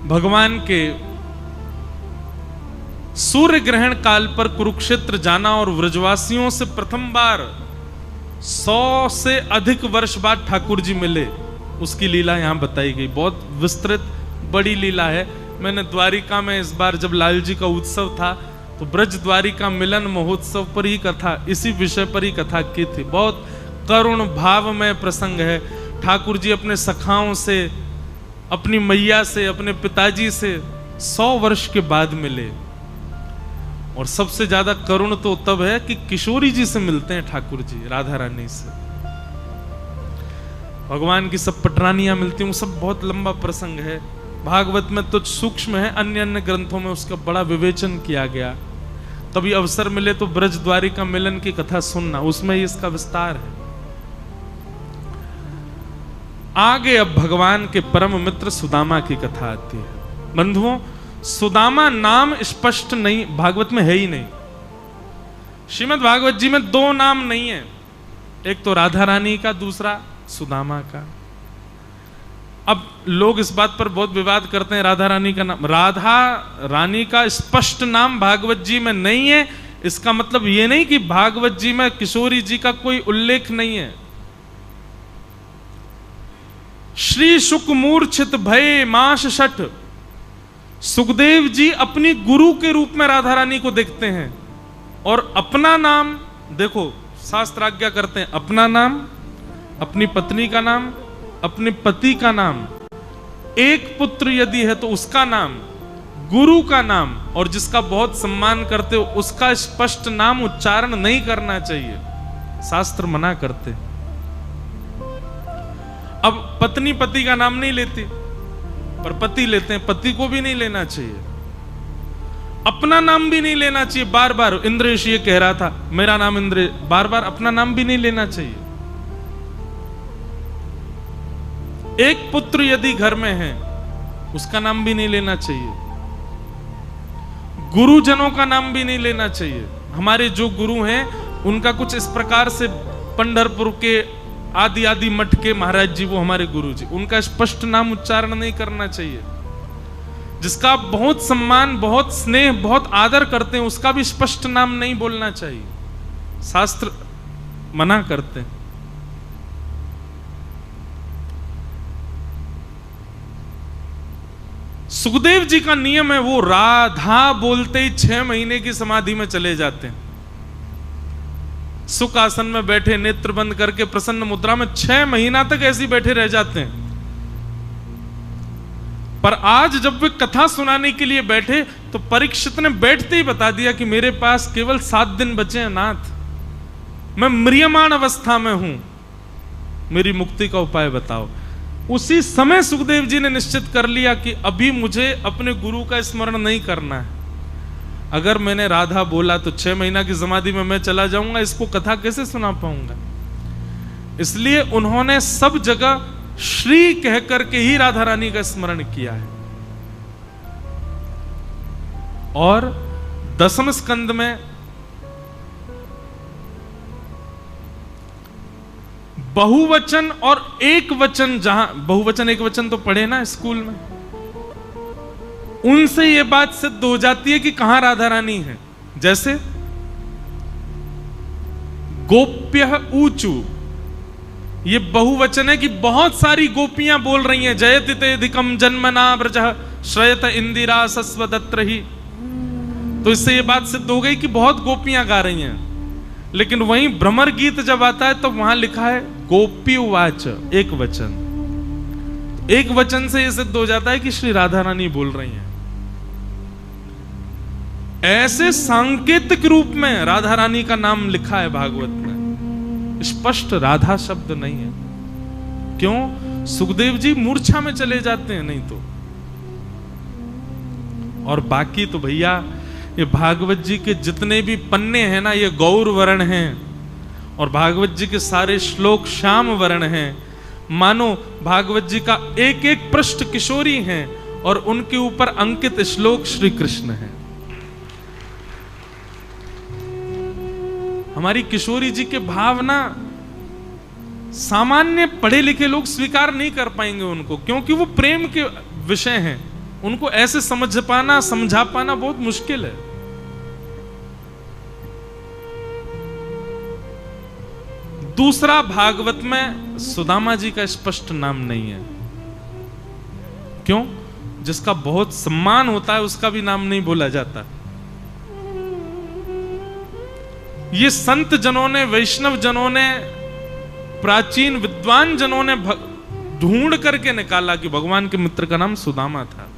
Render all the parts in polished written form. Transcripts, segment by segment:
भगवान के सूर्य ग्रहण काल पर कुरुक्षेत्र जाना और व्रजवासियों से प्रथम बार 100 से अधिक वर्ष बाद ठाकुर जी मिले, उसकी लीला यहां बताई गई। बहुत विस्तृत बड़ी लीला है। मैंने द्वारिका में इस बार जब लाल जी का उत्सव था तो ब्रज द्वारिका मिलन महोत्सव पर ही कथा, इसी विषय पर ही कथा की थी। बहुत करुण भावमय प्रसंग है। ठाकुर जी अपने सखाओं से, अपनी मैया से, अपने पिताजी से 100 वर्ष के बाद मिले। और सबसे ज्यादा करुण तो तब है कि किशोरी जी से मिलते हैं ठाकुर जी, राधा रानी से। भगवान की सब पटरानियां मिलती हैं, वो सब बहुत लंबा प्रसंग है। भागवत में तो सूक्ष्म है, अन्य अन्य ग्रंथों में उसका बड़ा विवेचन किया गया। कभी अवसर मिले तो ब्रज द्वारिका मिलन की कथा सुनना, उसमें ही इसका विस्तार है। आगे अब भगवान के परम मित्र सुदामा की कथा आती है। बंधुओं, सुदामा नाम स्पष्ट नहीं, भागवत में है ही नहीं। श्रीमद् भागवत जी में 2 नाम नहीं है, एक तो राधा रानी का, दूसरा सुदामा का। अब लोग इस बात पर बहुत विवाद करते हैं, राधा रानी का नाम, राधा रानी का स्पष्ट नाम भागवत जी में नहीं है। इसका मतलब यह नहीं कि भागवत जी में किशोरी जी का कोई उल्लेख नहीं है। श्री शुक मूर्छित भय माश शठ, सुखदेव जी अपनी गुरु के रूप में राधा रानी को देखते हैं और अपना नाम, देखो शास्त्र आज्ञा करते हैं, अपना नाम, अपनी पत्नी का नाम, अपने पति का नाम, एक पुत्र यदि है तो उसका नाम, गुरु का नाम, और जिसका बहुत सम्मान करते हो उसका स्पष्ट नाम उच्चारण नहीं करना चाहिए, शास्त्र मना करते। अब पत्नी पति का नाम नहीं लेती पर पति लेते हैं, पति को भी नहीं लेना चाहिए। अपना नाम भी नहीं लेना चाहिए बार बार। इंद्रेश ये कह रहा था मेरा नाम इंद्र, बार बार अपना नाम भी नहीं लेना चाहिए। एक पुत्र यदि घर में है उसका नाम भी नहीं लेना चाहिए। गुरुजनों का नाम भी नहीं लेना चाहिए। हमारे जो गुरु हैं उनका कुछ इस प्रकार से, पंढरपुर के आदि आदि मठ के महाराज जी, वो हमारे गुरु जी, उनका स्पष्ट नाम उच्चारण नहीं करना चाहिए। जिसका आप बहुत सम्मान, बहुत स्नेह, बहुत आदर करते हैं उसका भी स्पष्ट नाम नहीं बोलना चाहिए, शास्त्र मना करते हैं। सुखदेव जी का नियम है, वो राधा बोलते ही 6 महीने की समाधि में चले जाते हैं। सुख आसन में बैठे, नेत्र बंद करके प्रसन्न मुद्रा में 6 महीना तक ऐसे बैठे रह जाते हैं। पर आज जब वे कथा सुनाने के लिए बैठे तो परीक्षित ने बैठते ही बता दिया कि मेरे पास केवल 7 दिन बचे हैं नाथ, मैं म्रियमाण अवस्था में हूं, मेरी मुक्ति का उपाय बताओ। उसी समय सुखदेव जी ने निश्चित कर लिया कि अभी मुझे अपने गुरु का स्मरण नहीं करना है। अगर मैंने राधा बोला तो 6 महीना की समाधि में मैं चला जाऊंगा, इसको कथा कैसे सुना पाऊंगा। इसलिए उन्होंने सब जगह श्री कह करके ही राधा रानी का स्मरण किया है। और 10वें स्कंद में बहुवचन और एक वचन, जहां बहुवचन एक वचन तो पढ़े ना स्कूल में, उनसे यह बात सिद्ध हो जाती है कि कहां राधा रानी है। जैसे गोप्य ऊचू, ये बहुवचन है कि बहुत सारी गोपियां बोल रही हैं, जयति ते अधिकम जन्मना व्रजः श्रयत इंदिरा सस्वदत्र ही। तो इससे यह बात सिद्ध हो गई कि बहुत गोपियां गा रही हैं। लेकिन वहीं भ्रमर गीत जब आता है तो वहां लिखा है गोपी उवाच, एक वचन। एक वचन से यह सिद्ध हो जाता है कि श्री राधा रानी बोल रही हैं। ऐसे सांकेतिक रूप में राधा रानी का नाम लिखा है भागवत में, स्पष्ट राधा शब्द नहीं है। क्यों? सुखदेव जी मूर्छा में चले जाते हैं नहीं तो। और बाकी तो भैया ये भागवत जी के जितने भी पन्ने हैं ना, ये गौर वर्ण हैं, और भागवत जी के सारे श्लोक श्याम वर्ण हैं। मानो भागवत जी का एक एक पृष्ठ किशोरी हैं और उनके ऊपर अंकित श्लोक श्री कृष्ण हैं। हमारी किशोरी जी के भावना सामान्य पढ़े लिखे लोग स्वीकार नहीं कर पाएंगे उनको, क्योंकि वो प्रेम के विषय हैं। उनको ऐसे समझ पाना, समझा पाना बहुत मुश्किल है। दूसरा, भागवत में सुदामा जी का स्पष्ट नाम नहीं है। क्यों? जिसका बहुत सम्मान होता है उसका भी नाम नहीं बोला जाता। ये संत जनों ने, वैष्णव जनों ने, प्राचीन विद्वान जनों ने ढूंढ करके निकाला कि भगवान के मित्र का नाम सुदामा था।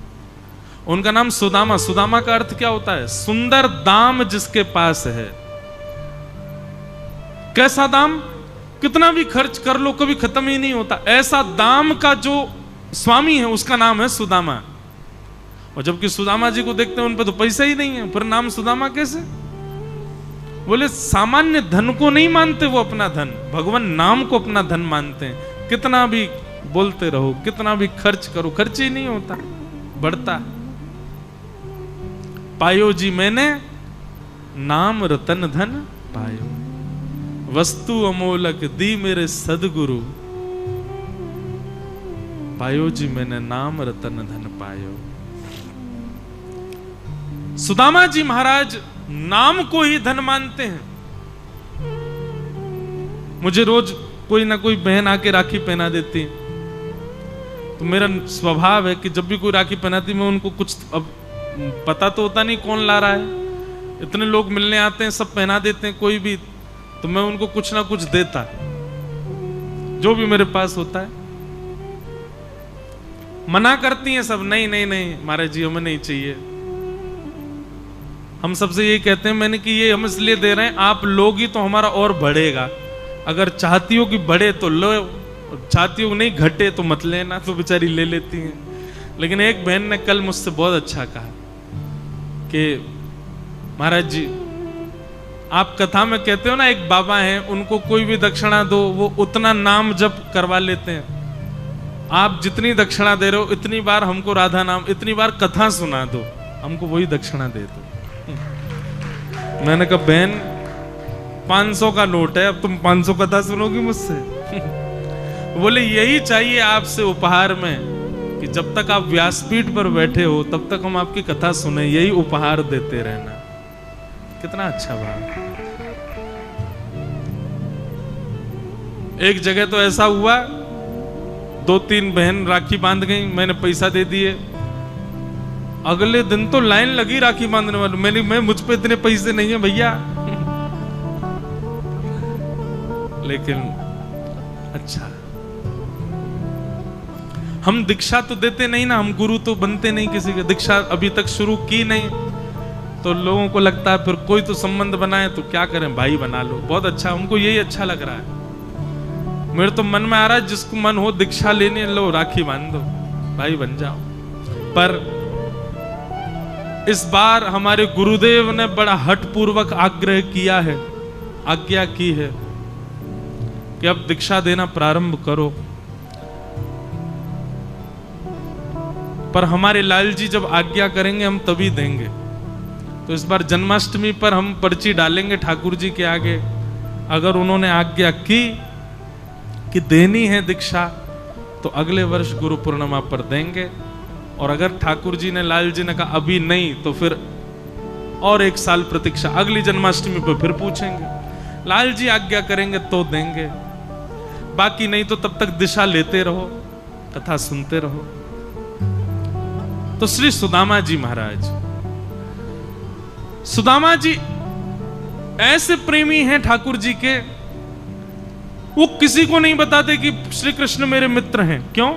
उनका नाम सुदामा, सुदामा का अर्थ क्या होता है? सुंदर दाम जिसके पास है। कैसा दाम? कितना भी खर्च कर लो कभी खत्म ही नहीं होता, ऐसा दाम का जो स्वामी है उसका नाम है सुदामा। और जबकि सुदामा जी को देखते हैं उन पर तो पैसा ही नहीं है, फिर नाम सुदामा कैसे? बोले सामान्य धन को नहीं मानते वो अपना धन, भगवान नाम को अपना धन मानते हैं। कितना भी बोलते रहो, कितना भी खर्च करो, खर्च ही नहीं होता, बढ़ता। पायो जी मैंने नाम रतन धन पायो, वस्तु अमोलक दी मेरे सदगुरु, पायो जी मैंने नाम रतन धन पायो। सुदामा जी महाराज नाम को ही धन मानते हैं। मुझे रोज कोई ना कोई बहन आके राखी पहना देती है, तो मेरा स्वभाव है कि जब भी कोई राखी पहनाती मैं उनको कुछ, अब पता तो होता नहीं कौन ला रहा है, इतने लोग मिलने आते हैं, सब पहना देते हैं कोई भी, तो मैं उनको कुछ ना कुछ देता जो भी मेरे पास होता है। मना करती हैं सब, नहीं नहीं नहीं महाराज जी हमें नहीं चाहिए। हम सबसे ये कहते हैं मैंने कि ये हम इसलिए दे रहे हैं, आप लोगी तो हमारा और बढ़ेगा, अगर चाहती हो कि बढ़े तो लो, चाहती हो नहीं घटे तो मत लेना, तो बेचारी ले लेती हैं। लेकिन एक बहन ने कल मुझसे बहुत अच्छा कहा कि महाराज जी आप कथा में कहते हो ना, एक बाबा हैं उनको कोई भी दक्षिणा दो वो उतना नाम जप करवा लेते हैं, आप जितनी दक्षिणा दे रहे हो इतनी बार हमको राधा नाम, इतनी बार कथा सुना दो, हमको वही दक्षिणा दे दो। मैंने कहा बहन 500 का नोट है, अब तुम 500 कथा सुनोगी मुझसे? बोले यही चाहिए आपसे उपहार में कि जब तक आप व्यासपीठ पर बैठे हो तब तक हम आपकी कथा सुने, यही उपहार देते रहना। कितना अच्छा भाव। एक जगह तो ऐसा हुआ, 2-3 बहन राखी बांध गई, मैंने पैसा दे दिए, अगले दिन तो लाइन लगी राखी बांधने वाली, मैं मुझ पे इतने पैसे नहीं है भैया। लेकिन अच्छा, हम दीक्षा तो देते नहीं ना, हम गुरु तो बनते नहीं किसी के, दीक्षा अभी तक शुरू की नहीं, तो लोगों को लगता है फिर कोई तो संबंध बनाए तो क्या करें, भाई बना लो। बहुत अच्छा, हमको यही अच्छा लग रहा है। मेरे तो मन में आ रहा है जिसको मन हो दीक्षा लेने लो, राखी बांध दो, भाई बन जाओ। पर इस बार हमारे गुरुदेव ने बड़ा हठपूर्वक आग्रह किया है, आज्ञा की है कि अब दीक्षा देना प्रारंभ करो। पर हमारे लाल जी जब आज्ञा करेंगे हम तभी देंगे। तो इस बार जन्माष्टमी पर हम पर्ची डालेंगे ठाकुर जी के आगे, अगर उन्होंने आज्ञा की कि देनी है दीक्षा तो अगले वर्ष गुरु पूर्णिमा पर देंगे, और अगर ठाकुर जी ने, लाल जी ने कहा अभी नहीं, तो फिर और 1 साल प्रतीक्षा, अगली जन्माष्टमी पर फिर पूछेंगे। लाल जी आज्ञा करेंगे तो देंगे, बाकी नहीं तो तब तक दिशा लेते रहो, कथा सुनते रहो। तो श्री सुदामा जी महाराज, सुदामा जी ऐसे प्रेमी हैं ठाकुर जी के, वो किसी को नहीं बताते कि श्री कृष्ण मेरे मित्र हैं। क्यों?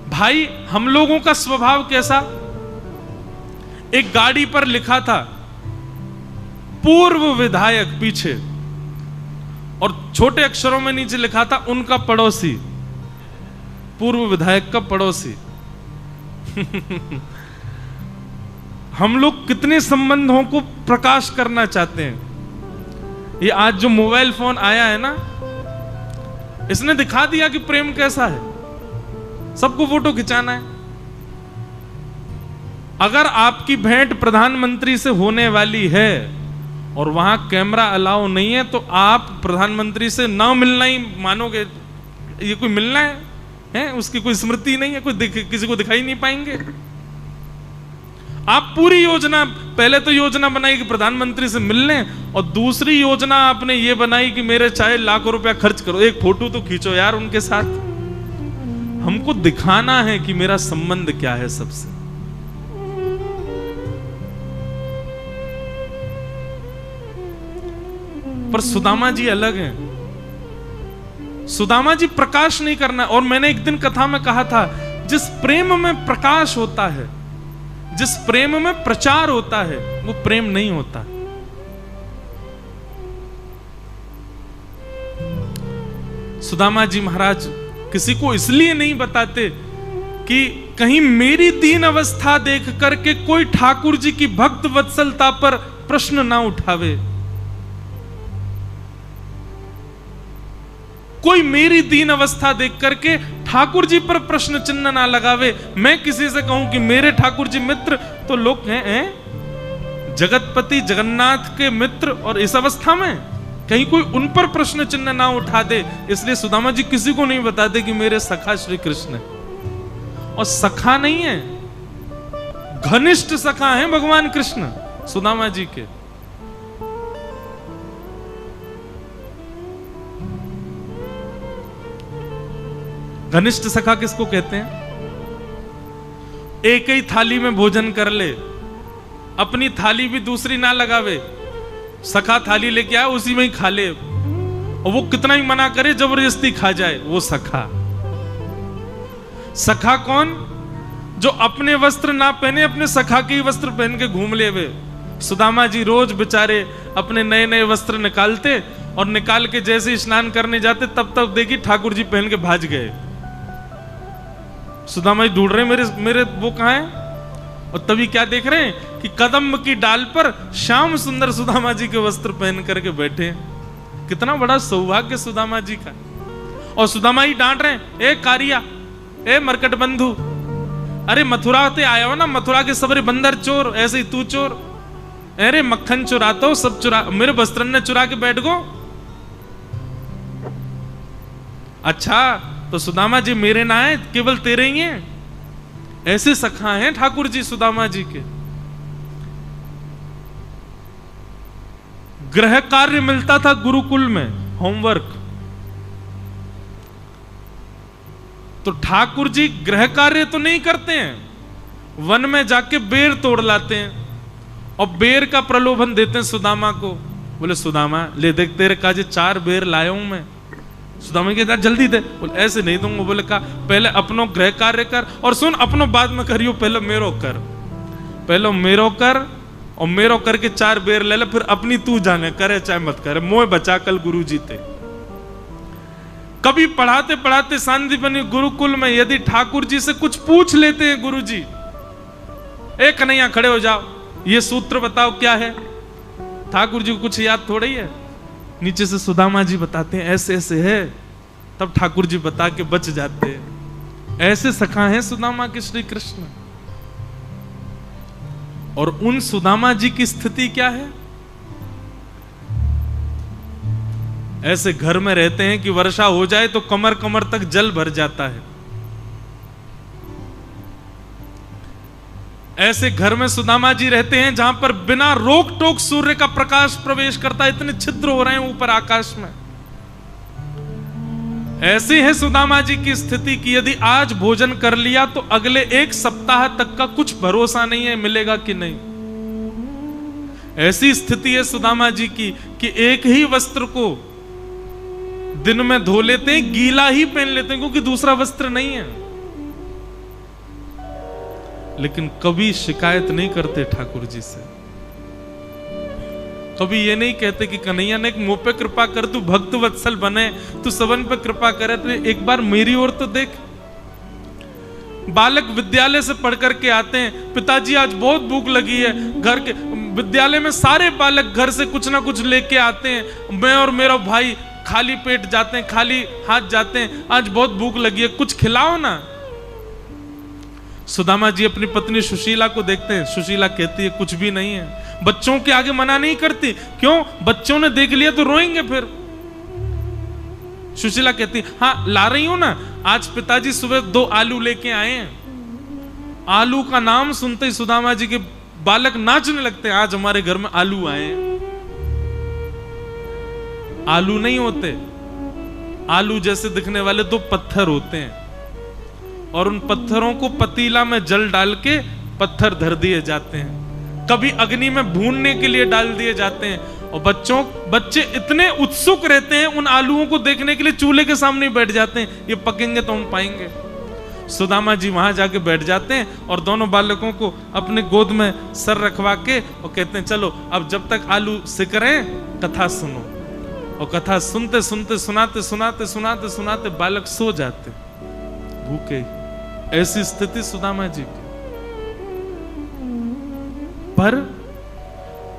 भाई हम लोगों का स्वभाव कैसा, एक गाड़ी पर लिखा था पूर्व विधायक पीछे, और छोटे अक्षरों में नीचे लिखा था उनका पड़ोसी, पूर्व विधायक का पड़ोसी। हम लोग कितने संबंधों को प्रकाश करना चाहते हैं। ये आज जो मोबाइल फोन आया है ना, इसने दिखा दिया कि प्रेम कैसा है, सबको फोटो खिंचाना है। अगर आपकी भेंट प्रधानमंत्री से होने वाली है और वहां कैमरा अलाउ नहीं है, तो आप प्रधानमंत्री से ना मिलना ही मानोगे, ये कोई मिलना है? हैं, उसकी कोई स्मृति नहीं है, किसी को दिखाई नहीं पाएंगे। आप पूरी योजना, पहले तो योजना बनाई कि प्रधानमंत्री से मिलने, और दूसरी योजना आपने ये बनाई कि मेरे चाहे लाखों रुपया खर्च करो, एक फोटो तो खींचो यार उनके साथ। हमको दिखाना है कि मेरा संबंध क्या है सबसे। पर सुदामा जी अलग हैं। सुदामा जी प्रकाश नहीं करना। और मैंने एक दिन कथा में कहा था, जिस प्रेम में प्रकाश होता है, जिस प्रेम में प्रचार होता है, वो प्रेम नहीं होता। सुदामा जी महाराज किसी को इसलिए नहीं बताते कि कहीं मेरी दीन अवस्था देख करके कोई ठाकुर जी की भक्त वत्सलता पर प्रश्न ना उठावे, कोई मेरी दीन अवस्था देख करके ठाकुर जी पर प्रश्न चिन्ह ना लगावे। मैं किसी से कहूं कि मेरे ठाकुर जी मित्र, तो लोग हैं जगतपति जगन्नाथ के मित्र, और इस अवस्था में कहीं कोई उन पर प्रश्न चिन्ह ना उठा दे। इसलिए सुदामा जी किसी को नहीं बताते कि मेरे सखा श्री कृष्ण है। और सखा नहीं है, घनिष्ठ सखा है भगवान कृष्ण सुदामा जी के। घनिष्ठ सखा किसको कहते हैं? एक ही थाली में भोजन कर ले, अपनी थाली भी दूसरी ना लगावे, सखा थाली लेके आए उसी में ही खा ले, और वो कितना ही मना करे जबरदस्ती खा जाए, वो सखा। सखा कौन? जो अपने वस्त्र ना पहने, अपने सखा के ही वस्त्र पहन के घूम ले वे। सुदामा जी रोज बेचारे अपने नए नए वस्त्र निकालते, और निकाल के जैसे स्नान करने जाते तब तक देखी ठाकुर जी पहन के भाज गए। सुदामा जी ढूंढ रहे मेरे वो कहां है, और तभी क्या देख रहे हैं कि कदम्ब की डाल पर श्याम सुंदर सुदामा जी के वस्त्र पहन करके बैठे। कितना बड़ा सौभाग्य सुदामा जी का। और सुदामा ही डांट रहे हैं, ए कारिया, ए मरकट बंधु, अरे मथुरा से आया हो ना, मथुरा के सबरे बंदर चोर, ऐसे ही तू चोर, अरे मक्खन चुराता हो, सब चुरा, मेरे वस्त्र ने चुरा के बैठ गो। अच्छा तो सुदामा जी मेरे ना है, केवल तेरे ही हैं। ऐसे सखा हैं ठाकुर जी सुदामा जी के। गृह कार्य मिलता था गुरुकुल में, होमवर्क, तो ठाकुर जी गृह कार्य तो नहीं करते हैं, वन में जाके बेर तोड़ लाते हैं, और बेर का प्रलोभन देते हैं सुदामा को। बोले सुदामा ले देख, तेरे काजे 4 बेर लाया हूं मैं। सुदामा कहता जल्दी दे। बोले ऐसे नहीं दूंगा। बोले का पहले अपनो गृह कार्य कर, और सुन अपनो बाद में करियो, पहले मेरो कर, पहले मेरो कर, और मेरो करके 4 बेर ले ले, फिर अपनी तू जाने, करे चाहे मत करे, मोह बचा कल गुरु जी थे। कभी पढ़ाते पढ़ाते शांतिपनी गुरुकुल में यदि ठाकुर जी से कुछ पूछ लेते हैं गुरु जी, ए कन्हैया खड़े हो जाओ, ये सूत्र बताओ क्या है। ठाकुर जी को कुछ याद थोड़ा ही है, नीचे से सुदामा जी बताते हैं ऐसे ऐसे है, तब ठाकुर जी बता के बच जाते हैं। ऐसे सखा हैं सुदामा के श्री कृष्ण। और उन सुदामा जी की स्थिति क्या है? ऐसे घर में रहते हैं कि वर्षा हो जाए तो कमर कमर तक जल भर जाता है। ऐसे घर में सुदामा जी रहते हैं जहां पर बिना रोक टोक सूर्य का प्रकाश प्रवेश करता है, इतने छिद्र हो रहे हैं ऊपर आकाश में। ऐसी है सुदामा जी की स्थिति कि यदि आज भोजन कर लिया तो अगले 1 सप्ताह तक का कुछ भरोसा नहीं है मिलेगा कि नहीं। ऐसी स्थिति है सुदामा जी की कि एक ही वस्त्र को दिन में धो लेते हैं, गीला ही पहन लेते हैं, क्योंकि दूसरा वस्त्र नहीं है। लेकिन कभी शिकायत नहीं करते ठाकुर जी से, कभी ये नहीं कहते कि कन्हैया ने मुंह पे कृपा कर, तू भक्त वत्सल बने, तू सबन पे कृपा करे, तो एक बार मेरी ओर तो देख। बालक विद्यालय से पढ़ करके आते हैं, पिताजी आज बहुत भूख लगी है, घर के विद्यालय में सारे बालक घर से कुछ ना कुछ लेके आते हैं, मैं और मेरा भाई खाली पेट जाते हैं, खाली हाथ जाते हैं, आज बहुत भूख लगी है, कुछ खिलाओ ना। सुदामा जी अपनी पत्नी सुशीला को देखते हैं, सुशीला कहती है कुछ भी नहीं है। बच्चों के आगे मना नहीं करती, क्यों? बच्चों ने देख लिया तो रोएंगे फिर। सुशीला कहती हाँ ला रही हूं ना, आज पिताजी सुबह 2 आलू लेके आए हैं। आलू का नाम सुनते ही सुदामा जी के बालक नाचने लगते हैं, आज हमारे घर में आलू आए हैं। आलू नहीं होते, आलू जैसे दिखने वाले 2 पत्थर होते हैं, और उन पत्थरों को पतीला में जल डाल के पत्थर धर दिए जाते हैं, कभी अग्नि में भूनने के लिए डाल दिए जाते हैं। और बच्चे इतने उत्सुक रहते हैं उन आलूओं को देखने के लिए, चूल्हे के सामने बैठ जाते हैं, ये पकेंगे तो हम पाएंगे। सुदामा जी वहां जाके बैठ जाते हैं और दोनों बालकों को अपने गोद में सर रखवा के और कहते हैं चलो अब जब तक आलू सिक रहे हैं कथा सुनो। और कथा सुनते सुनते सुनाते सुनाते सुनाते सुनाते बालक सो जाते भूखे। ऐसी स्थिति सुदामा जी की, पर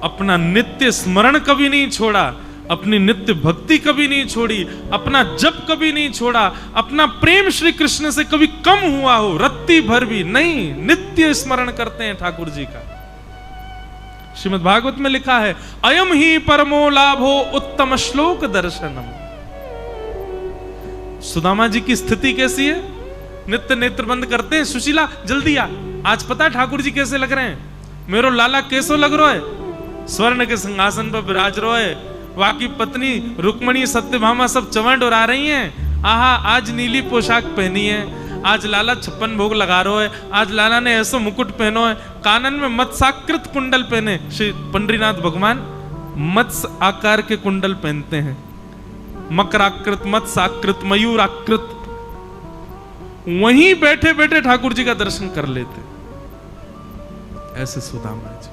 अपना नित्य स्मरण कभी नहीं छोड़ा, अपनी नित्य भक्ति कभी नहीं छोड़ी, अपना जप कभी नहीं छोड़ा, अपना प्रेम श्री कृष्ण से कभी कम हुआ हो रत्ती भर भी नहीं, नित्य स्मरण करते हैं ठाकुर जी का। श्रीमद् भागवत में लिखा है अयम ही परमो लाभो उत्तम श्लोक दर्शनम। सुदामा जी की स्थिति कैसी है? नित्य नेत्र बंद करते हैं, सुशीला जल्दी आ, आज पता है ठाकुर जी कैसे लग रहे हैं, मेरो लाला कैसो लग रहा है, स्वर्ण के सिंहासन पर विराज रहा है, वाकी पत्नी रुक्मणी सत्यभामा सब चवंड उड़ा रही हैं, आहा आज नीली पोशाक पहनी है, आज लाला 56 भोग लगा रहा है, आज लाला ने ऐसा मुकुट पहनो है, कानन में मत्स्याकृत कुंडल पहने। श्री पंडरीनाथ भगवान मत्स्य आकार के कुंडल पहनते हैं, मकराकृत, मत्स्याकृत, मयूराकृत। वहीं बैठे बैठे ठाकुर जी का दर्शन कर लेते। ऐसे सुदामा जी।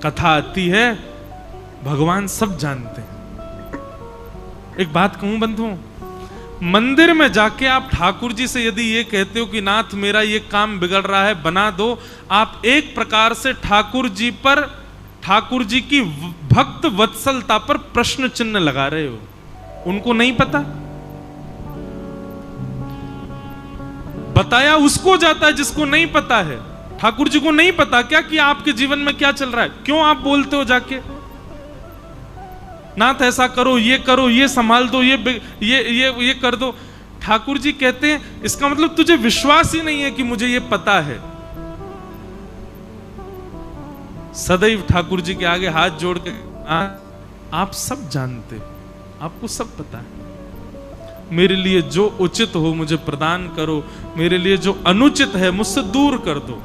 कथा आती है, भगवान सब जानते हैं। एक बात कहूं बंधुओं, मंदिर में जाके आप ठाकुर जी से यदि ये कहते हो कि नाथ मेरा ये काम बिगड़ रहा है बना दो, आप एक प्रकार से ठाकुर जी पर, ठाकुर जी की भक्त वत्सलता पर प्रश्न चिन्ह लगा रहे हो। उनको नहीं पता, बताया उसको जाता है जिसको नहीं पता है। ठाकुर जी को नहीं पता क्या कि आपके जीवन में क्या चल रहा है, क्यों आप बोलते हो जाके नाथ ऐसा करो, ये संभाल दो, ये कर दो। ठाकुर जी कहते हैं इसका मतलब तुझे विश्वास ही नहीं है कि मुझे ये पता है। सदैव ठाकुर जी के आगे हाथ जोड़ के आप सब जानते हो, आपको सब पता है, मेरे लिए जो उचित हो मुझे प्रदान करो, मेरे लिए जो अनुचित है मुझसे दूर कर दो।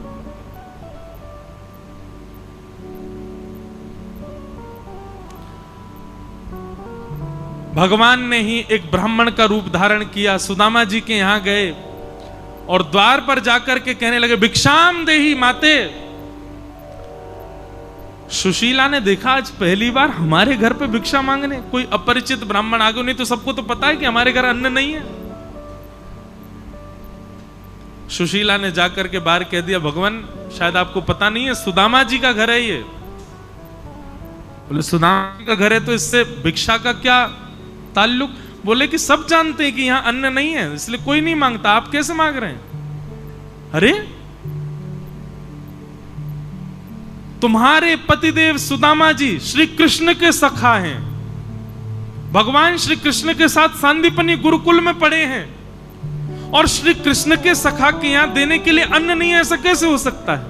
भगवान ने ही एक ब्राह्मण का रूप धारण किया, सुदामा जी के यहां गए और द्वार पर जाकर के कहने लगे भिक्षाम देहि माते। सुशीला ने देखा आज पहली बार हमारे घर पे भिक्षा मांगने कोई अपरिचित ब्राह्मण आ गया, नहीं तो सबको तो पता है कि हमारे घर अन्न नहीं है। सुशीला ने जाकर के बाहर कह दिया भगवान शायद आपको पता नहीं है सुदामा जी का घर है ये। बोले सुदामा जी का घर है तो इससे भिक्षा का क्या ताल्लुक? बोले कि सब जानते हैं कि यहां अन्न नहीं है इसलिए कोई नहीं मांगता, आप कैसे मांग रहे हैं? अरे तुम्हारे पतिदेव सुदामा जी श्री कृष्ण के सखा हैं, भगवान श्री कृष्ण के साथ सांदीपनी गुरुकुल में पढ़े हैं, और श्री कृष्ण के सखा के यहां देने के लिए अन्न नहीं है, ऐसा कैसे हो सकता है?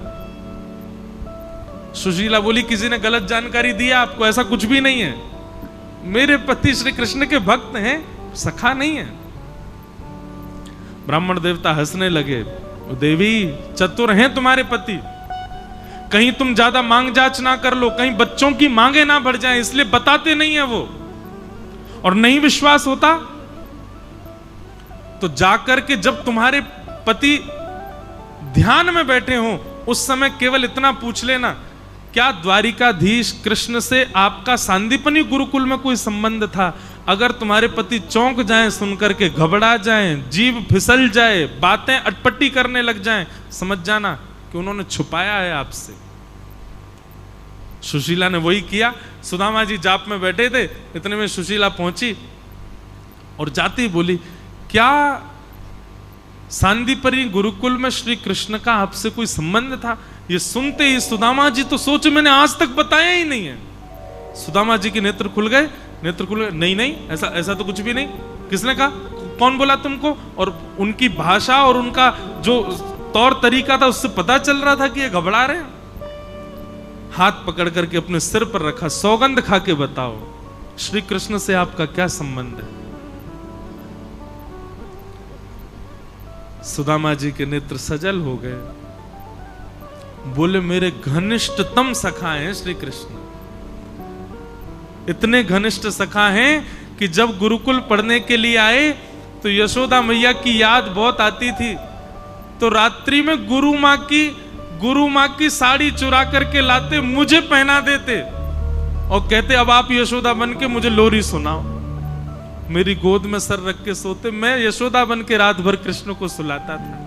सुशीला बोली किसी ने गलत जानकारी दिया आपको, ऐसा कुछ भी नहीं है, मेरे पति श्री कृष्ण के भक्त हैं, सखा नहीं है। ब्राह्मण देवता हंसने लगे, देवी चतुर हैं तुम्हारे पति, कहीं तुम ज्यादा मांग जांच ना कर लो, कहीं बच्चों की मांगे ना बढ़ जाएं, इसलिए बताते नहीं है वो। और नहीं विश्वास होता तो जाकर के जब तुम्हारे पति ध्यान में बैठे हो उस समय केवल इतना पूछ लेना, क्या द्वारिकाधीश कृष्ण से आपका सांदीपनी गुरुकुल में कोई संबंध था? अगर तुम्हारे पति चौंक जाएं, सुनकर के घबरा जाएं, जीभ फिसल जाए, बातें अटपटी करने लग जाएं, समझ जाना कि उन्होंने छुपाया है आपसे। सुशीला ने वही किया। सुदामा जी जाप में बैठे थे, इतने में सुशीला पहुंची और जाती ही बोली क्या सांदीपनी गुरुकुल में श्री कृष्ण का आपसे कोई संबंध था? ये सुनते ही सुदामा जी तो सोच मैंने आज तक बताया ही नहीं है। सुदामा जी के नेत्र खुल गए, नेत्र खुले, नहीं नहीं ऐसा ऐसा तो कुछ भी नहीं, किसने कहा, कौन बोला तुमको? और उनकी भाषा और उनका जो तौर तरीका था उससे पता चल रहा था कि ये घबरा रहे हैं। हाथ पकड़ करके अपने सिर पर रखा, सौगंध खा के बताओ श्री कृष्ण से आपका क्या संबंध है? सुदामा जी के नेत्र सजल हो गए, बोले मेरे घनिष्ठतम सखा हैं श्री कृष्ण। इतने घनिष्ठ सखा हैं कि जब गुरुकुल पढ़ने के लिए आए तो यशोदा मैया की याद बहुत आती थी, तो रात्रि में गुरु माँ की साड़ी चुरा करके लाते, मुझे पहना देते और कहते अब आप यशोदा बन के मुझे लोरी सुनाओ। मेरी गोद में सर रख के सोते, मैं यशोदा बन के रात भर कृष्ण को सुलाता था।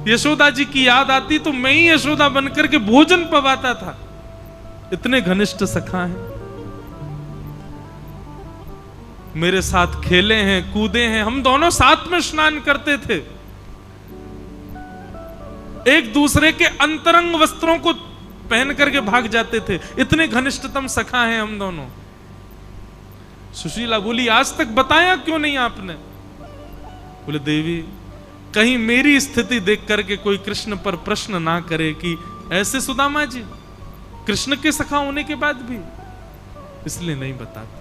यशोदा जी की याद आती तो मैं ही यशोदा बन करके भोजन पवाता था। इतने घनिष्ठ सखा हैं, मेरे साथ खेले हैं, कूदे हैं, हम दोनों साथ में स्नान करते थे, एक दूसरे के अंतरंग वस्त्रों को पहन करके भाग जाते थे। इतने घनिष्ठतम सखा हैं हम दोनों। सुशीला बोली आज तक बताया क्यों नहीं आपने? बोले देवी कहीं मेरी स्थिति देख करके कोई कृष्ण पर प्रश्न ना करे कि ऐसे सुदामा जी कृष्ण के सखा होने के बाद भी, इसलिए नहीं बताता।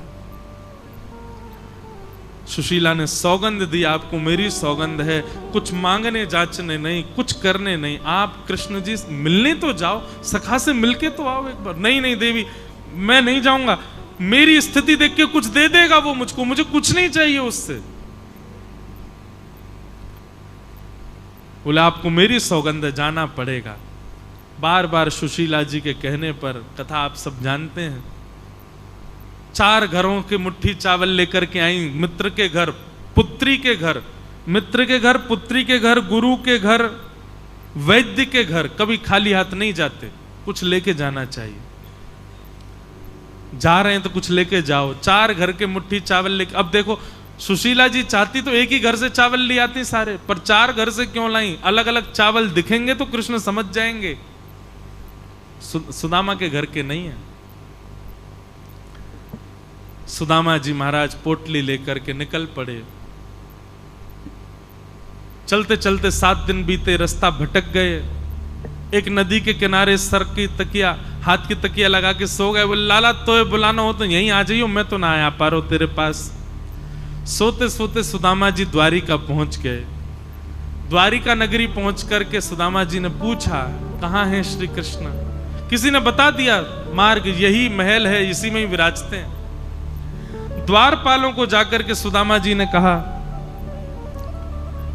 सुशीला ने सौगंध दी, आपको मेरी सौगंध है, कुछ मांगने जाचने नहीं, कुछ करने नहीं, आप कृष्ण जी मिलने तो जाओ, सखा से मिलके तो आओ एक बार। नहीं नहीं देवी मैं नहीं जाऊंगा, मेरी स्थिति देख के कुछ दे देगा वो मुझको, मुझे कुछ नहीं चाहिए उससे। बोला आपको मेरी सौगंध है, जाना पड़ेगा। बार बार सुशीला जी के कहने पर, कथा आप सब जानते हैं, 4 घरों के मुट्ठी चावल लेकर के आई, मित्र के घर, पुत्री के घर, मित्र के घर, पुत्री के घर, गुरु के घर, वैद्य के घर। कभी खाली हाथ नहीं जाते, कुछ लेके जाना चाहिए। जा रहे हैं तो कुछ लेके जाओ। 4 घर के मुट्ठी चावल लेके, अब देखो सुशीला जी चाहती तो एक ही घर से चावल ले आती सारे, पर 4 घर से क्यों लाई? अलग अलग चावल दिखेंगे तो कृष्ण समझ जाएंगे। सुदामा के घर के नहीं है। सुदामा जी महाराज पोटली लेकर के निकल पड़े। चलते चलते 7 दिन बीते, रास्ता भटक गए। एक नदी के किनारे सर की तकिया, हाथ की तकिया लगा के सो गए। बोले लाला तो बुलाना हो तो यहीं आ जाइयो, मैं तो ना आ पा रहा हूं तेरे पास। सोते सोते सुदामा जी द्वारिका पहुंच गए। द्वारिका नगरी पहुंच करके सुदामा जी ने पूछा कहां है श्री कृष्ण? किसी ने बता दिया मार्ग यही महल है, इसी में ही विराजते हैं। द्वारपालों को जाकर के सुदामा जी ने कहा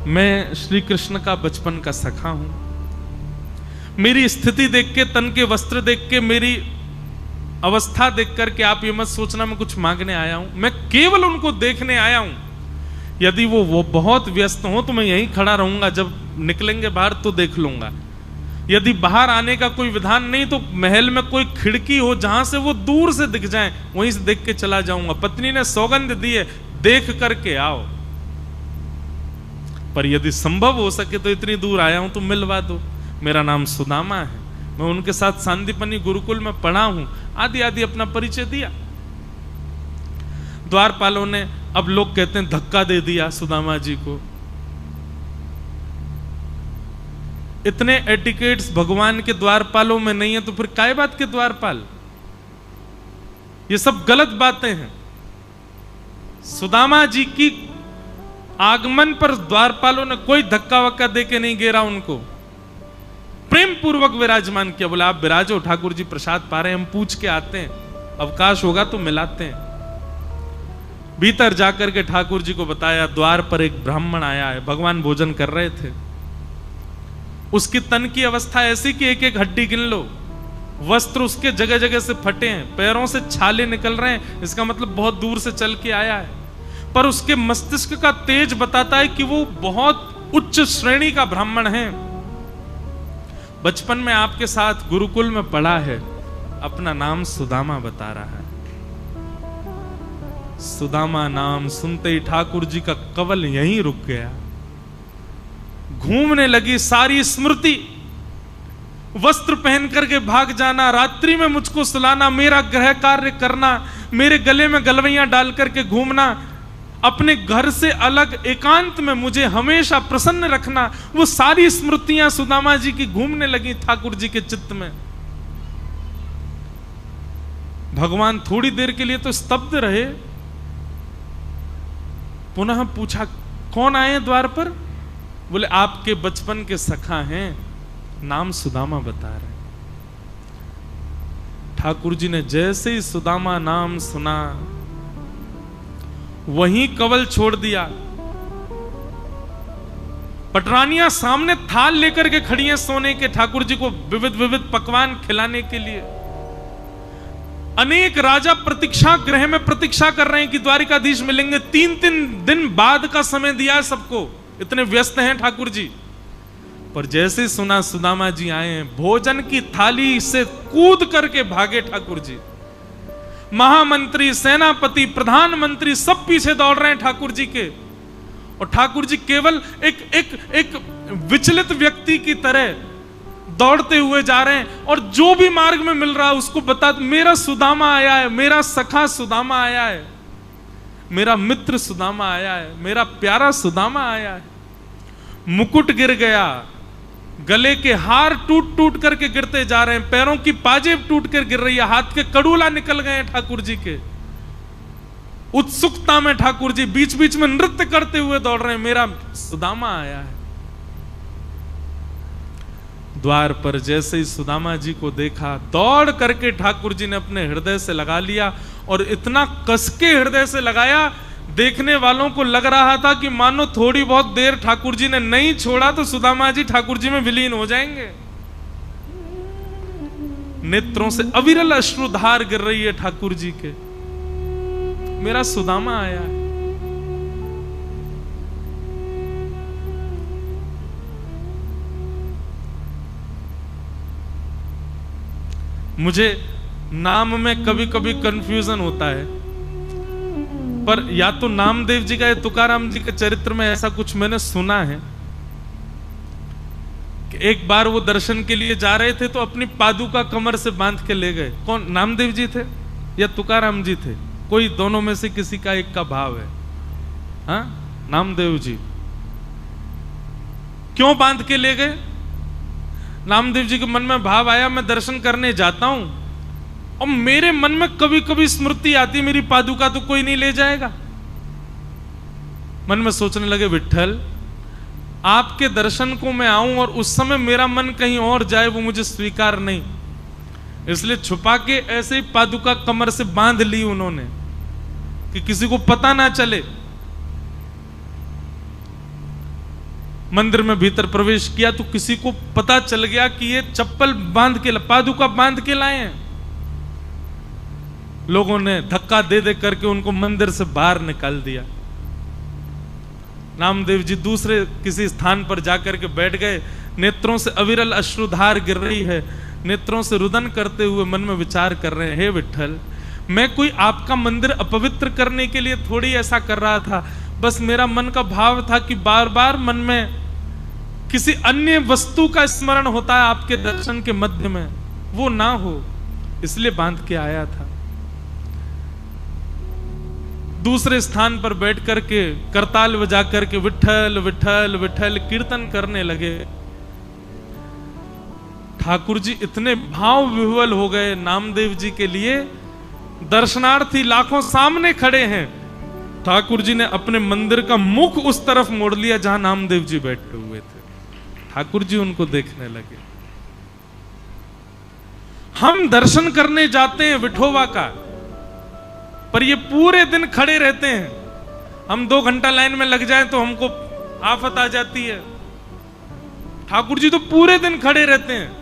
मैं श्री कृष्ण का बचपन का सखा हूं, मेरी स्थिति देख के, तन के वस्त्र देख के, मेरी अवस्था देख करके आप ये मत सोचना मैं कुछ मांगने आया हूं, मैं केवल उनको देखने आया हूं। यदि वो बहुत व्यस्त हो तो मैं यहीं खड़ा रहूंगा, जब निकलेंगे बाहर तो देख लूंगा। यदि बाहर आने का कोई विधान नहीं तो महल में कोई खिड़की हो जहां से वो दूर से दिख जाए, वहीं से देख के चला जाऊंगा। पत्नी ने सौगंध दी है देख करके आओ, पर यदि संभव हो सके तो इतनी दूर आया हूं तो मिलवा दो। मेरा नाम सुदामा है, मैं उनके साथ सांदीपनी गुरुकुल में पढ़ा हूं, आदि आदि अपना परिचय दिया। द्वारपालों ने, अब लोग कहते हैं धक्का दे दिया सुदामा जी को। इतने एटिकेट्स भगवान के द्वारपालों में नहीं है तो फिर काय बात के द्वारपाल? ये सब गलत बातें हैं। सुदामा जी की आगमन पर द्वारपालों ने कोई धक्का वक्का दे के नहीं घेरा, उनको प्रेम पूर्वक विराजमान किया। बोला आप विराजो, ठाकुर जी प्रसाद पा रहे हैं, हम पूछ के आते हैं, अवकाश होगा तो मिलाते हैं। भीतर जाकर के ठाकुर जी को बताया द्वार पर एक ब्राह्मण आया है, भगवान भोजन कर रहे थे। उसकी तन की अवस्था ऐसी कि एक एक हड्डी गिन लो, वस्त्र उसके जगह जगह से फटे हैं, पैरों से छाले निकल रहे हैं, इसका मतलब बहुत दूर से चल के आया है। पर उसके मस्तिष्क का तेज बताता है कि वो बहुत उच्च श्रेणी का ब्राह्मण है। बचपन में आपके साथ गुरुकुल में पढ़ा है, अपना नाम सुदामा बता रहा है। सुदामा नाम सुनते ही ठाकुर जी का कवल यहीं रुक गया। घूमने लगी सारी स्मृति, वस्त्र पहन करके भाग जाना, रात्रि में मुझको सुलाना, मेरा गृह कार्य करना, मेरे गले में गलवैयां डाल करके घूमना, अपने घर से अलग एकांत में मुझे हमेशा प्रसन्न रखना, वो सारी स्मृतियां सुदामा जी की घूमने लगी ठाकुर जी के चित्त में। भगवान थोड़ी देर के लिए तो स्तब्ध रहे, पुनः पूछा कौन आए द्वार पर? बोले आपके बचपन के सखा हैं, नाम सुदामा बता रहे। ठाकुर जी ने जैसे ही सुदामा नाम सुना, वहीं कवल छोड़ दिया। पटरानियां सामने थाल लेकर के खड़ी हैं सोने के, ठाकुर जी को विविध विविध पकवान खिलाने के लिए। अनेक राजा प्रतीक्षा गृह में प्रतीक्षा कर रहे हैं कि द्वारिकाधीश मिलेंगे। 3-3 दिन बाद का समय दिया है सबको, इतने व्यस्त हैं ठाकुर जी। पर जैसे सुना सुदामा जी आए हैं, भोजन की थाली से कूद करके भागे ठाकुर जी। महामंत्री, सेनापति, प्रधानमंत्री सब पीछे दौड़ रहे हैं ठाकुर जी के, और ठाकुर जी केवल एक विचलित व्यक्ति की तरह दौड़ते हुए जा रहे हैं। और जो भी मार्ग में मिल रहा है उसको बता, मेरा सुदामा आया है, मेरा सखा सुदामा आया है, मेरा मित्र सुदामा आया है, मेरा प्यारा सुदामा आया है। मुकुट गिर गया, गले के हार टूट टूट करके गिरते जा रहे हैं, पैरों की पाजेब टूट कर गिर रही है, हाथ के कड़ूला निकल गए हैं ठाकुर जी के। उत्सुकता में ठाकुर जी बीच बीच में नृत्य करते हुए दौड़ रहे हैं, मेरा सुदामा आया है। द्वार पर जैसे ही सुदामा जी को देखा, दौड़ करके ठाकुर जी ने अपने हृदय से लगा लिया, और इतना कसके हृदय से लगाया, देखने वालों को लग रहा था कि मानो थोड़ी बहुत देर ठाकुर जी ने नहीं छोड़ा तो सुदामा जी ठाकुर जी में विलीन हो जाएंगे। नेत्रों से अविरल अश्रुधार गिर रही है ठाकुर जी के, मेरा सुदामा आया है। मुझे नाम में कभी कभी कंफ्यूजन होता है, पर या तो नामदेव जी का या तुकाराम जी के चरित्र में ऐसा कुछ मैंने सुना है कि एक बार वो दर्शन के लिए जा रहे थे तो अपनी पादुका कमर से बांध के ले गए। कौन, नामदेव जी थे या तुकाराम जी थे? कोई दोनों में से किसी का एक का भाव है। हाँ, नामदेव जी। क्यों बांध के ले गए? नामदेव जी के मन में भाव आया, मैं दर्शन करने जाता हूं और मेरे मन में कभी कभी स्मृति आती, मेरी पादुका तो कोई नहीं ले जाएगा। मन में सोचने लगे, विट्ठल आपके दर्शन को मैं आऊं और उस समय मेरा मन कहीं और जाए, वो मुझे स्वीकार नहीं। इसलिए छुपा के ऐसे ही पादुका कमर से बांध ली उन्होंने कि किसी को पता ना चले। मंदिर में भीतर प्रवेश किया तो किसी को पता चल गया कि ये चप्पल बांध के, पादुका बांध के लाए हैं। लोगों ने धक्का दे दे करके उनको मंदिर से बाहर निकाल दिया। नामदेव जी दूसरे किसी स्थान पर जाकर के बैठ गए, नेत्रों से अविरल अश्रुधार गिर रही है, नेत्रों से रुदन करते हुए मन में विचार कर रहे हैं, हे विट्ठल, मैं कोई आपका मंदिर अपवित्र करने के लिए थोड़ी ऐसा कर रहा था, बस मेरा मन का भाव था कि बार बार मन में किसी अन्य वस्तु का स्मरण होता है आपके दर्शन के मध्य में, वो ना हो, इसलिए बांध के आया था। दूसरे स्थान पर बैठ करके करताल बजा करके विट्ठल विट्ठल विट्ठल कीर्तन करने लगे। ठाकुर जी इतने भाव विह्वल हो गए नामदेव जी के लिए, दर्शनार्थी लाखों सामने खड़े हैं। ठाकुर जी ने अपने मंदिर का मुख उस तरफ मोड़ लिया जहां नामदेव जी बैठे हुए थे। ठाकुर जी उनको देखने लगे। हम दर्शन करने जाते हैं विठोबा का, पर ये पूरे दिन खड़े रहते हैं। हम 2 घंटा लाइन में लग जाएं तो हमको आफत आ जाती है। ठाकुर जी तो पूरे दिन खड़े रहते हैं।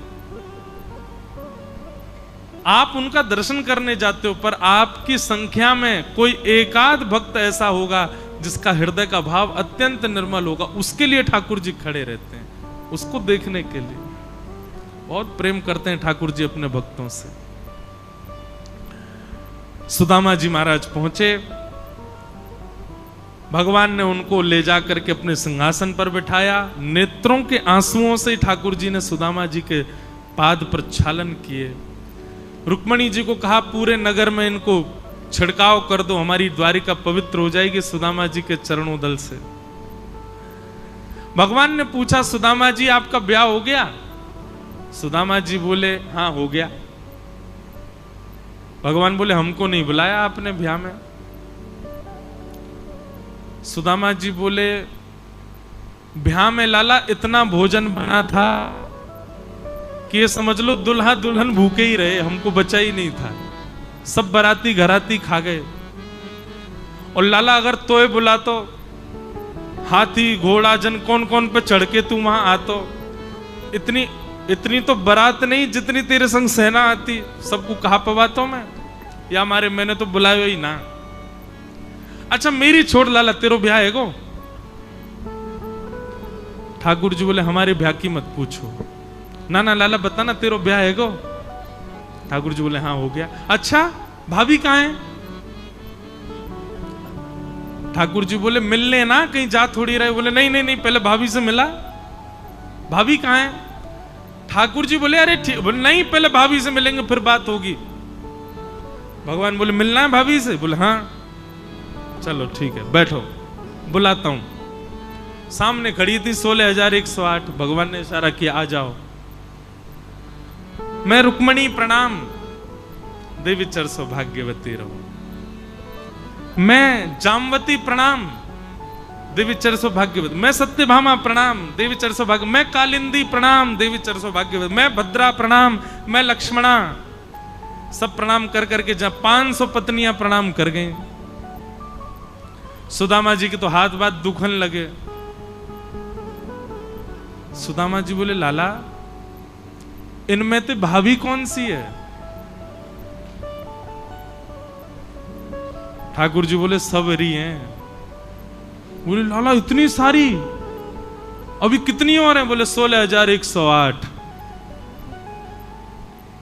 आप उनका दर्शन करने जाते हो, पर आपकी संख्या में कोई एकाध भक्त ऐसा होगा जिसका हृदय का भाव अत्यंत निर्मल होगा, उसके लिए ठाकुर जी खड़े रहते हैं, उसको देखने के लिए। बहुत प्रेम करते हैं ठाकुर जी अपने भक्तों से। सुदामा जी महाराज पहुंचे, भगवान ने उनको ले जाकर के अपने सिंहासन पर बिठाया। नेत्रों के आंसुओं से ठाकुर जी ने सुदामा जी के पाद प्रक्षालन किए। रुक्मणी जी को कहा पूरे नगर में इनको छिड़काव कर दो, हमारी द्वारिका पवित्र हो जाएगी सुदामा जी के चरणों दल से। भगवान ने पूछा, सुदामा जी आपका ब्याह हो गया? सुदामा जी बोले, हाँ हो गया। भगवान बोले, हमको नहीं बुलाया आपने ब्याह में? सुदामा जी बोले, ब्याह में लाला इतना भोजन बना था कि ये समझ लो दुल्हा दुल्हन भूखे ही रहे, हमको बचा ही नहीं था, सब बाराती घराती खा गए। और लाला अगर तोय बुला तो हाथी घोड़ा जन कौन कौन पे चढ़ के तू वहां आतो, इतनी तो बारात नहीं जितनी तेरे संग सेना आती, सबको कहा पवातो मैं, या हमारे मैंने तो बुलाया ही ना। अच्छा मेरी छोड़ लाला, तेरो ब्याह है गो? ठाकुर जी बोले, हमारे ब्याह की मत पूछो। ना ना लाला बता ना, तेरो ब्याह है गो? ठाकुर जी बोले, हाँ हो गया। अच्छा भाभी कहाँ है? ठाकुर जी बोले, मिलने ना, कहीं जा थोड़ी रहे। बोले, नहीं नहीं नहीं, पहले भाभी से मिला। भाभी कहाँ है? ठाकुर जी बोले, अरे ठीक, बोले नहीं पहले भाभी से मिलेंगे फिर बात होगी। भगवान बोले, मिलना है भाभी से? बोले हाँ। चलो ठीक है, बैठो, बुलाता हूं। सामने खड़ी थी 16,108। भगवान ने इशारा किया, आ जाओ। मैं रुक्मणी प्रणाम, देवी चर सौभाग्यवती रहो। मैं जामवती प्रणाम, देवी चर सौभाग्यवती। मैं सत्यभामा प्रणाम, देवी चर सौभाग्य। मैं कालिंदी प्रणाम, देवी चर सौभाग्यवती। मैं भद्रा प्रणाम, मैं लक्ष्मणा। सब प्रणाम कर करके जब 500 पत्नियां प्रणाम कर गई। सुदामा जी के तो हाथ बात दुखन लगे। सुदामा जी बोले, लाला इनमें तो भाभी कौन सी है? ठाकुर जी बोले, सब री हैं। बोले, लाला इतनी सारी, अभी कितनी और हैं? बोले 16,108।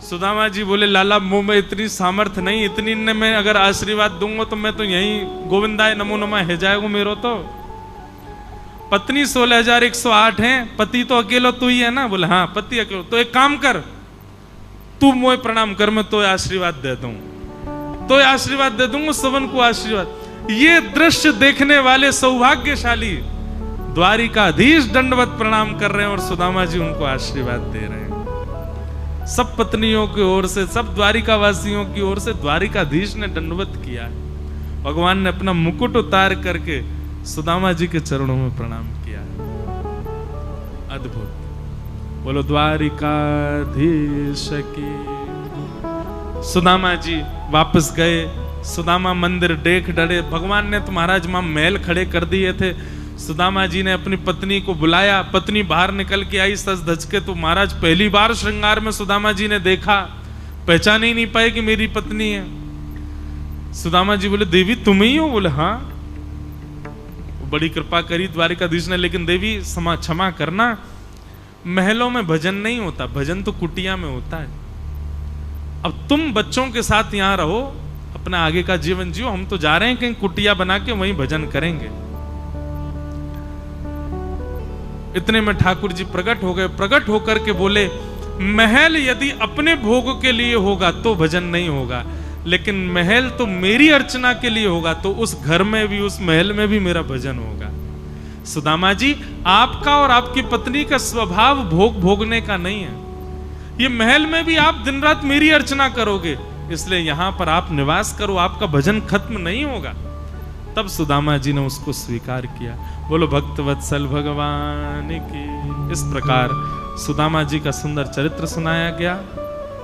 सुदामा जी बोले, लाला मुंह में इतनी सामर्थ नहीं, इतनी ने मैं अगर आशीर्वाद दूंगा तो मैं तो यही गोविंदाय नमो नमः है जाएगा मेरो तो। पत्नी 16,108 हैं, पति तो अकेला तू ही है ना? बोले हाँ पति अकेला। तो एक काम कर, तू मुझे प्रणाम कर, मैं तो आशीर्वाद दे दूं, तो आशीर्वाद दे दूंगा सबन को आशीर्वाद। ये दृश्य देखने वाले सौभाग्यशाली द्वारिकाधीश दंडवत प्रणाम कर रहे हैं और सुदामा जी उनको आशीर्वाद दे रहे हैं। सब पत्नियों की ओर से, सब द्वारिका वासियों की ओर से द्वारिकाधीश ने दंडवत किया। भगवान ने अपना मुकुट उतार करके सुदामा जी के चरणों में प्रणाम किया। अद्भुत। बोलो द्वारिकाधीश की। सुदामा जी वापस गए। सुदामा मंदिर देख डरे। भगवान ने तो महाराज वहां महल खड़े कर दिए थे। सुदामा जी ने अपनी पत्नी को बुलाया। पत्नी बाहर निकल के आई सज धज के। तो महाराज पहली बार श्रृंगार में सुदामा जी ने देखा, पहचान ही नहीं पाए कि मेरी पत्नी है। सुदामा जी बोले, देवी तुम ही हो? बोले हाँ। बड़ी कृपा करी द्वारिकाधीश ने, लेकिन देवी क्षमा करना, महलों में भजन नहीं होता, भजन तो कुटिया में होता है। अब तुम बच्चों के साथ यहां रहो, अपना आगे का जीवन जियो, हम तो जा रहे हैं कहीं कुटिया बना के वहीं भजन करेंगे। इतने में ठाकुर जी प्रकट हो गए। प्रकट होकर के बोले, महल यदि अपने भोग के लिए होगा तो भजन नहीं होगा, लेकिन महल तो मेरी अर्चना के लिए होगा, तो उस घर में भी, उस महल में भी मेरा भजन होगा। सुदामा जी, आपका और आपकी पत्नी का स्वभाव भोग भोगने का नहीं है। ये महल में भी आप दिन रात मेरी अर्चना करोगे, इसलिए यहां पर आप निवास करो, आपका भजन खत्म नहीं होगा। तब सुदामा जी ने उसको स्वीकार किया। बोलो भक्तवत्सल भगवान की। इस प्रकार सुदामा जी का सुंदर चरित्र सुनाया गया।